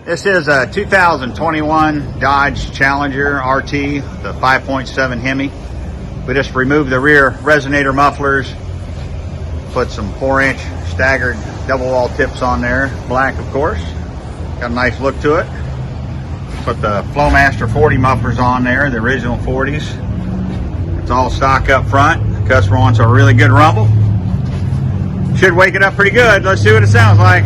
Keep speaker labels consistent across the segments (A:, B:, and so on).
A: This is a 2021 Dodge Challenger RT, the 5.7 Hemi. We just removed the rear resonator mufflers, put some 4-inch staggered double wall tips on there, black of course. Got a nice look to it. Put the Flowmaster 40 mufflers on there, the original 40s. It's all stock up front. The customer wants a really good rumble. Should wake it up pretty good. Let's see what it sounds like.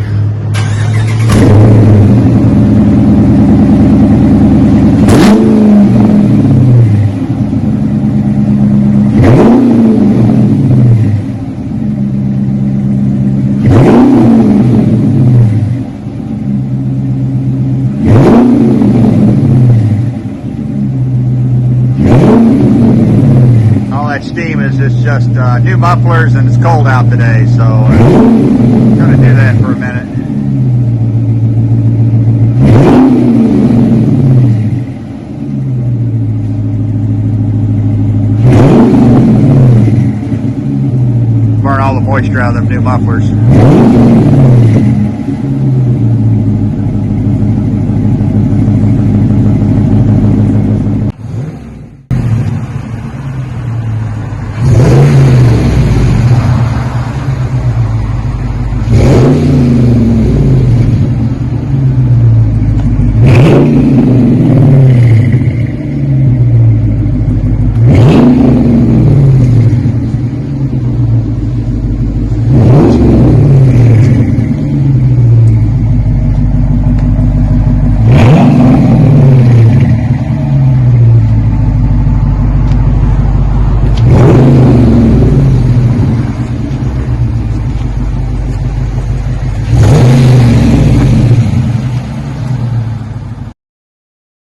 A: Steam is it's just new mufflers, and it's cold out today, so I'm gonna do that for a minute. Burn all the moisture out of them new mufflers.